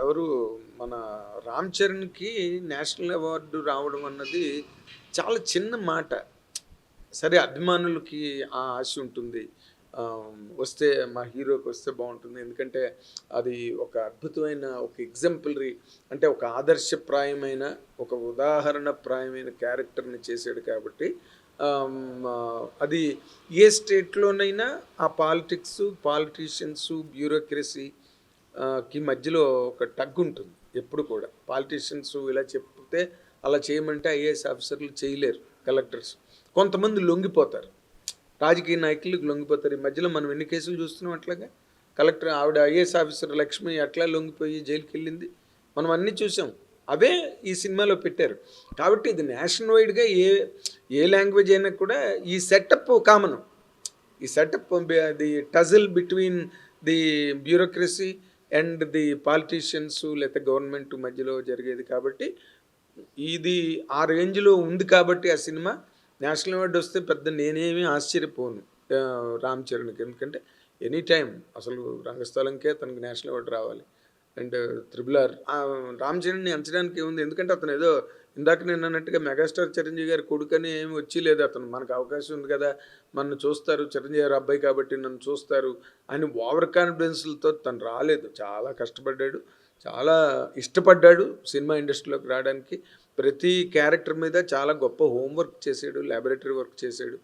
ఎవరు మన Ram చరణ్‌కి national award రావడం అన్నది చాలా చిన్న మాట. సరే అభిమానులకి ఆ ఆశ ఉంటుంది. వస్తే మా హీరోకొస్తే బావుంటుంది. ఎందుకంటే అది ఒక అద్భుతమైన ఒక ఎగ్జాంపులరీ అంటే ఒక ఆదర్శప్రాయమైన, ఒక ఉదాహరణప్రాయమైన క్యారెక్టర్‌ని చేసాడు కాబట్టి అది ఏ స్టేట్‌లోనైనా ఆ పాలిటిక్సు, పాలిటీషియన్సు, బ్యూరోక్రసీ కి మధ్యలో ఒక టగ్ ఉంటుంది ఎప్పుడు కూడా. పాలిటీషియన్స్ ఇలా చెప్తే అలా చేయమంటే ఐఏఎస్ ఆఫీసర్లు చేయలేరు, కలెక్టర్స్. కొంతమంది లొంగిపోతారు, రాజకీయ నాయకులు లొంగిపోతారు. ఈ మధ్యలో మనం ఎన్ని కేసులు చూస్తున్నాం అట్లాగా. కలెక్టర్ ఆవిడ ఐఏఎస్ ఆఫీసర్ లక్ష్మి అట్లా లొంగిపోయి జైలుకి వెళ్ళింది, మనం అన్నీ చూసాం. అవే ఈ సినిమాలో పెట్టారు. కాబట్టి ఇది నేషనల్ వైడ్గా ఏ లాంగ్వేజ్ అయినా కూడా ఈ సెటప్ కామన్. ఈ setup the టజిల్ between the bureaucracy and the politicians లేకపోతే గవర్నమెంట్ మధ్యలో జరిగేది. కాబట్టి ఇది ఆ రేంజ్లో ఉంది కాబట్టి ఆ సినిమా నేషనల్ అవార్డు వస్తే పెద్ద నేనేమి ఆశ్చర్యపోను రామ్ చరణ్కి. ఎందుకంటే ఎనీ టైం అసలు రంగస్థలంకే తనకు నేషనల్ అవార్డు రావాలి. అండ్ త్రిబుల్ ఆర్ రామ్ చరణ్ని ఎంచడానికి ఏముంది, ఎందుకంటే అతను ఏదో ఇందాక నేను అన్నట్టుగా మెగాస్టార్ చిరంజీవి గారి కొడుకని ఏమి వచ్చి లేదు. అతను మనకు అవకాశం ఉంది కదా, నన్ను చూస్తారు, చిరంజీవి గారి అబ్బాయి కాబట్టి నన్ను చూస్తారు అని ఓవర్ కాన్ఫిడెన్స్లతో తను రాలేదు. చాలా కష్టపడ్డాడు, చాలా ఇష్టపడ్డాడు సినిమా ఇండస్ట్రీలోకి రావడానికి. ప్రతి క్యారెక్టర్ మీద చాలా గొప్ప హోంవర్క్ చేశాడు, ల్యాబొరేటరీ వర్క్ చేశాడు.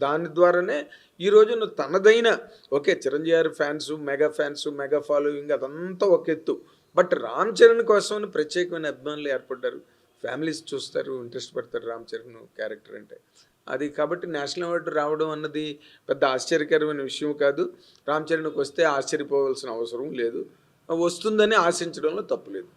దాని ద్వారానే ఈ రోజున తనదైన ఓకే చిరంజీవి గారి ఫ్యాన్స్, మెగా ఫాలోయింగ్ అదంతా ఒక ఎత్తు. బట్ రామ్ చరణ్ కోసం ప్రత్యేకమైన అభిమానులు ఏర్పడ్డారు. ఫ్యామిలీస్ చూస్తారు, ఇంట్రెస్ట్ పడతారు రామ్ చరణ్ క్యారెక్టర్ అంటే. అది కాబట్టి నేషనల్ అవార్డు రావడం అన్నది పెద్ద ఆశ్చర్యకరమైన విషయం కాదు. రామ్ చరణ్కి వస్తే ఆశ్చర్యపోవాల్సిన అవసరం లేదు. వస్తుందని ఆశించడంలో తప్పులేదు.